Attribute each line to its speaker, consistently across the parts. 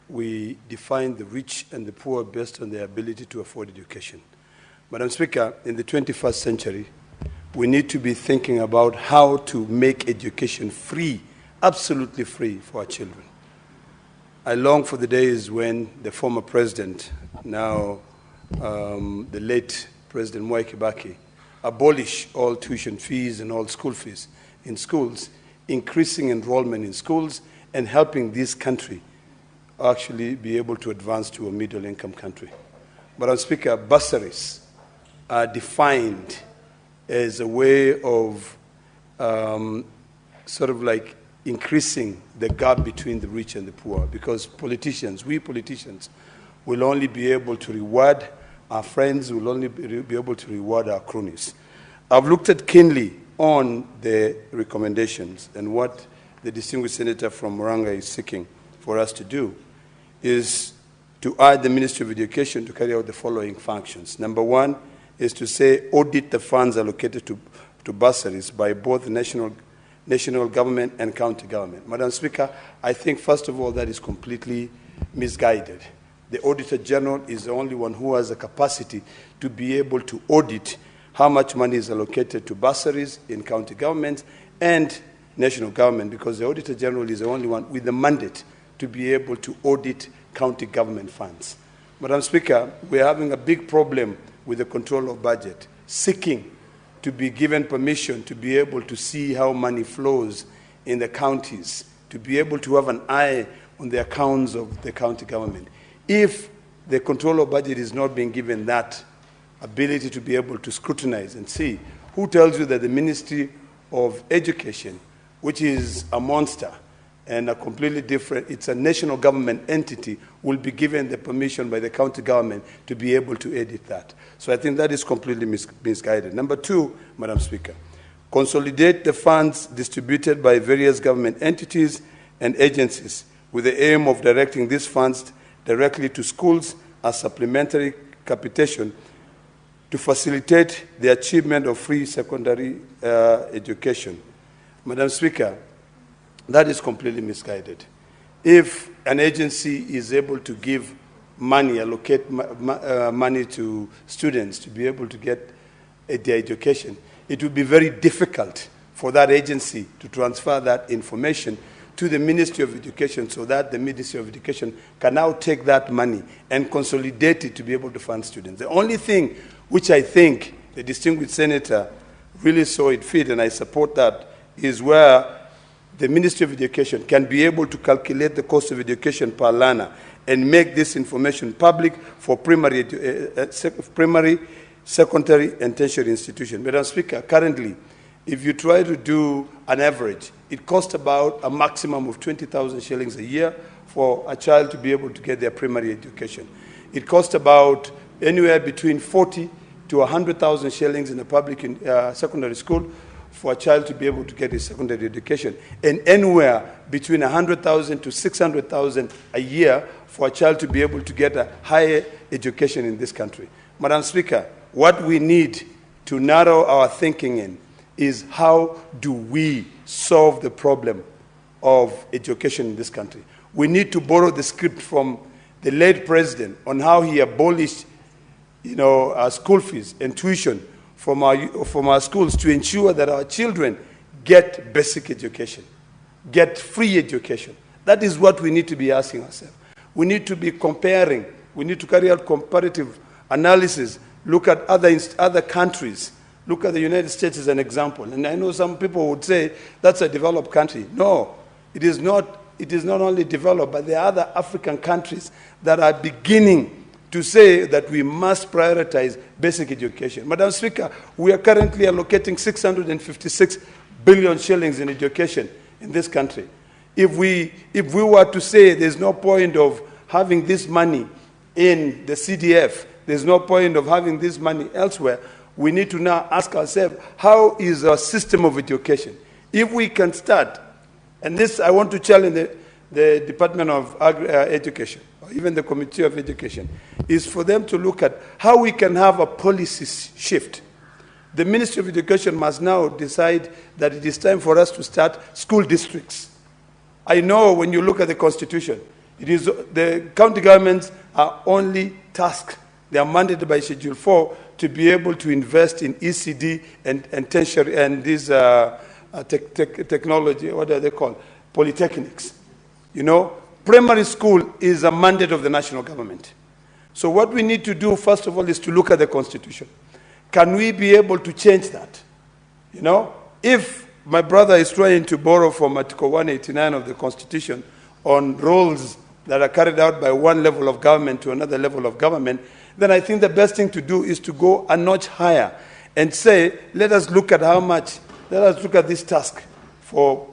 Speaker 1: we define the rich and the poor based on their ability to afford education. Madam Speaker, in the 21st century, we need to be thinking about how to make education free, absolutely free for our children. I long for the days when the former president, now the late President Mwai Kibaki, abolish all tuition fees and all school fees in schools, increasing enrollment in schools, and helping this country actually be able to advance to a middle-income country. Madam Speaker, bursaries are defined as a way of sort of like increasing the gap between the rich and the poor, because we politicians, will only be able to reward our friends, will only be able to reward our cronies. I've looked at keenly on the recommendations, and what the distinguished senator from Muranga is seeking for us to do is to urge the Ministry of Education to carry out the following functions. Number one is to say audit the funds allocated to bursaries by both the national government and county government. Madam Speaker, I think first of all that is completely misguided. The Auditor General is the only one who has the capacity to be able to audit how much money is allocated to bursaries in county governments and national government, because the Auditor General is the only one with the mandate to be able to audit county government funds. Madam Speaker, we are having a big problem with the control of budget, seeking to be given permission to be able to see how money flows in the counties, to be able to have an eye on the accounts of the county government. If the control of budget is not being given that ability to be able to scrutinize and see, who tells you that the Ministry of Education, which is a monster and a completely different, it's a national government entity, will be given the permission by the county government to be able to edit that? So I think that is completely misguided. Number two, Madam Speaker, consolidate the funds distributed by various government entities and agencies with the aim of directing these funds directly to schools as supplementary capitation to facilitate the achievement of free secondary education. Madam Speaker, that is completely misguided. If an agency is able to give money, allocate money to students to be able to get their education, it would be very difficult for that agency to transfer that information to the Ministry of Education, so that the Ministry of Education can now take that money and consolidate it to be able to fund students. The only thing which I think the distinguished senator really saw it fit, and I support that, is where the Ministry of Education can be able to calculate the cost of education per learner and make this information public for primary, secondary, and tertiary institutions. Madam Speaker, currently, if you try to do an average, it costs about a maximum of 20,000 shillings a year for a child to be able to get their primary education. It costs about anywhere between 40 to 100,000 shillings in a public secondary school for a child to be able to get his secondary education, and anywhere between 100,000 to 600,000 a year for a child to be able to get a higher education in this country. Madam Speaker, what we need to narrow our thinking in is how do we solve the problem of education in this country. We need to borrow the script from the late president on how he abolished, school fees and tuition from our schools to ensure that our children get basic education, get free education. That is what we need to be asking ourselves. We need to be comparing. We need to carry out comparative analysis, look at other countries. Look at the United States as an example. And I know some people would say that's a developed country. No, it is not. It is not only developed, but there are other African countries that are beginning to say that we must prioritize basic education. Madam Speaker, we are currently allocating 656 billion shillings in education in this country. If we were to say there's no point of having this money in the CDF, there's no point of having this money elsewhere, we need to now ask ourselves, how is our system of education? If we can start, and this I want to challenge the Department of Education, or even the Committee of Education, is for them to look at how we can have a policy shift. The Ministry of Education must now decide that it is time for us to start school districts. I know when you look at the Constitution, The county governments are only tasked, they are mandated by Schedule 4 to be able to invest in ECD and tertiary and these technology, what are they called? Polytechnics. You know, primary school is a mandate of the national government. So what we need to do, first of all, is to look at the Constitution. Can we be able to change that? You know, if my brother is trying to borrow from Article 189 of the Constitution on roles that are carried out by one level of government to another level of government, then I think the best thing to do is to go a notch higher and say, let us look at this task for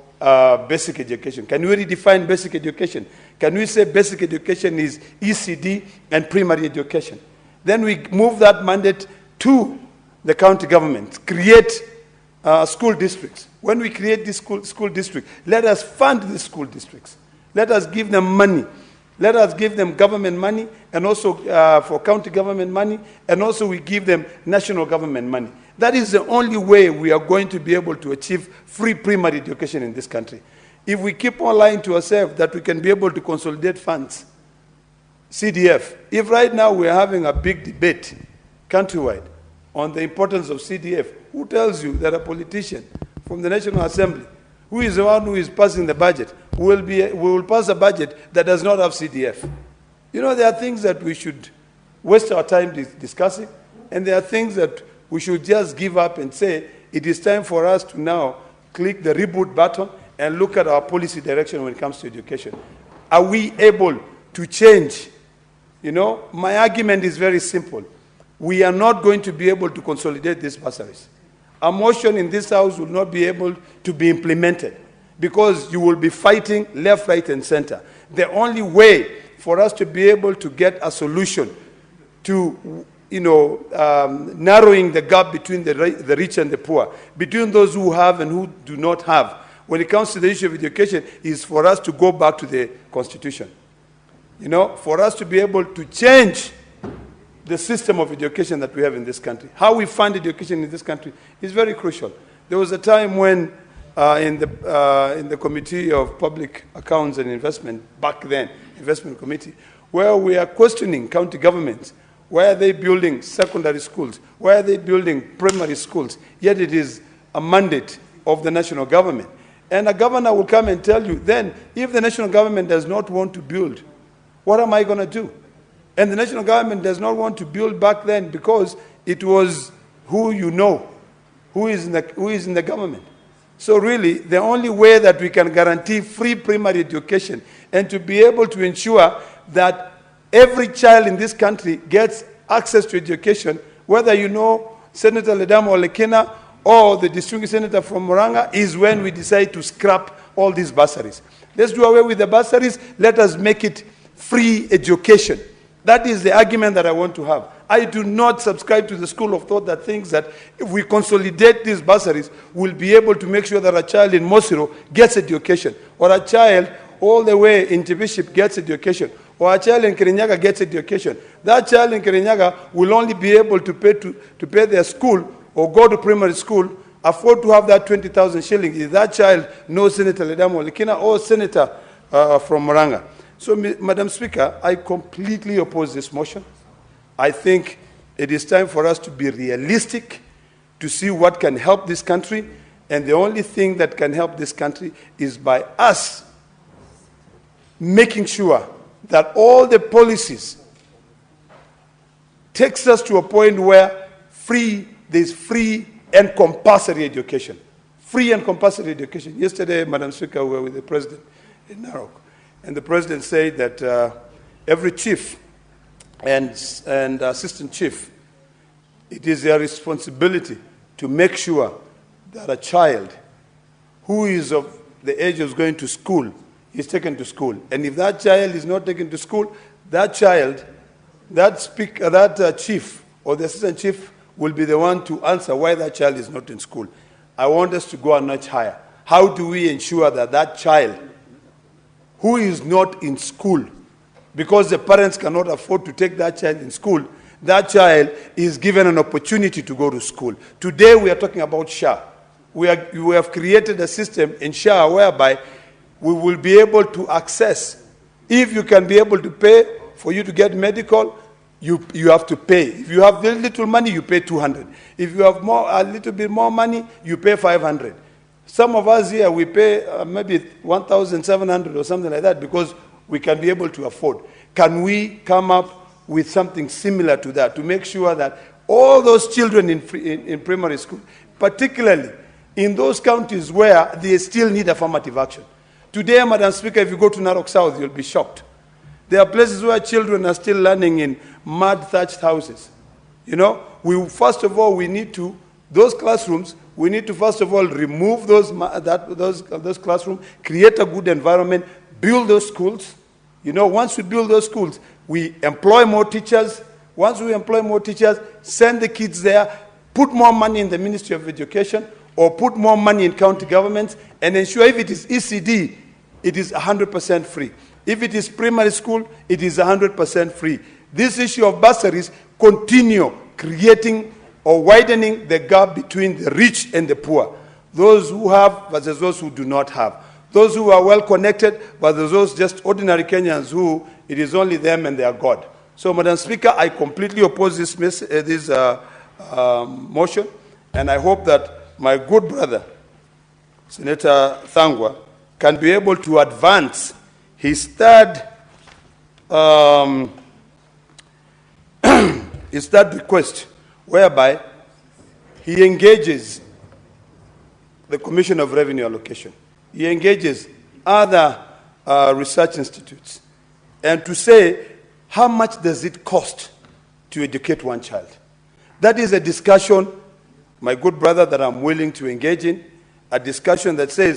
Speaker 1: basic education. Can we redefine basic education? Can we say basic education is ECD and primary education? Then we move that mandate to the county government, create school districts. When we create this school district, let us fund the school districts. Let us give them money. Let us give them government money, and also for county government money, and also we give them national government money. That is the only way we are going to be able to achieve free primary education in this country. If we keep on lying to ourselves that we can be able to consolidate funds, CDF, if right now we are having a big debate countrywide on the importance of CDF, who tells you that a politician from the National Assembly, who is the one who is passing the budget, will pass a budget that does not have CDF? You know, there are things that we should waste our time discussing, and there are things that we should just give up and say, it is time for us to now click the reboot button and look at our policy direction when it comes to education. Are we able to change? You know, my argument is very simple. We are not going to be able to consolidate these bursaries. A motion in this House will not be able to be implemented because you will be fighting left, right, and center. The only way for us to be able to get a solution to, you know, narrowing the gap between the rich and the poor, between those who have and who do not have, when it comes to the issue of education, is for us to go back to the Constitution. You know, for us to be able to change the system of education that we have in this country. How we fund education in this country is very crucial. There was a time when in the Committee of Public Accounts and Investment, back then, Investment Committee, where we are questioning county governments. Why are they building secondary schools? Why are they building primary schools? Yet it is a mandate of the national government. And a governor will come and tell you, then, if the national government does not want to build, what am I going to do? And the national government does not want to build back then because it was who you know, who is in the government. So really, the only way that we can guarantee free primary education and to be able to ensure that every child in this country gets access to education, whether you know Senator Ledama or Lekina or the district senator from Muranga, is when we decide to scrap all these bursaries. Let's do away with the bursaries. Let us make it free education. That is the argument that I want to have. I do not subscribe to the school of thought that thinks that if we consolidate these bursaries, we'll be able to make sure that a child in Mosiro gets education, or a child all the way in Bishop gets education, or a child in Kirinyaga gets education. That child in Kirinyaga will only be able to pay their school or go to primary school, afford to have that 20,000 shillings if that child knows Senator Ledama Lekina or Senator from Muranga. So, Madam Speaker, I completely oppose this motion. I think it is time for us to be realistic, to see what can help this country, and the only thing that can help this country is by us making sure that all the policies takes us to a point where there's free and compulsory education. Free and compulsory education. Yesterday, Madam Speaker, we were with the President in Narok. And the President said that every chief and assistant chief, it is their responsibility to make sure that a child who is of the age of going to school is taken to school. And if that child is not taken to school, that child, that chief or the assistant chief will be the one to answer why that child is not in school. I want us to go a notch higher. How do we ensure that that child who is not in school, because the parents cannot afford to take that child in school, that child is given an opportunity to go to school? Today we are talking about SHA. We have created a system in SHA whereby we will be able to access If you can be able to pay for you to get medical, you have to pay. If you have very little money, you pay 200. If you have a little bit more money, you pay 500. Some of us here, we pay maybe 1,700 or something like that because we can be able to afford. Can we come up with something similar to that to make sure that all those children in primary school, particularly in those counties where they still need affirmative action. Today, Madam Speaker, if you go to Narok South, you'll be shocked. There are places where children are still learning in mud thatched houses. You know, first of all, we need to, those classrooms, we need to first of all remove those classrooms, create a good environment, build those schools. You know, once we build those schools, we employ more teachers. Once we employ more teachers, send the kids there, put more money in the Ministry of Education, or put more money in county governments, and ensure if it is ECD, it is 100% free. If it is primary school, it is 100% free. This issue of bursaries continue creating or widening the gap between the rich and the poor. Those who have versus those who do not have. Those who are well connected versus those just ordinary Kenyans who it is only them and their God. So, Madam Speaker, I completely oppose this motion, and I hope that my good brother, Senator Thangwa, can be able to advance his third request, whereby he engages the Commission of Revenue Allocation. He engages other research institutes, and to say, how much does it cost to educate one child? That is a discussion, my good brother, that I'm willing to engage in, a discussion that says,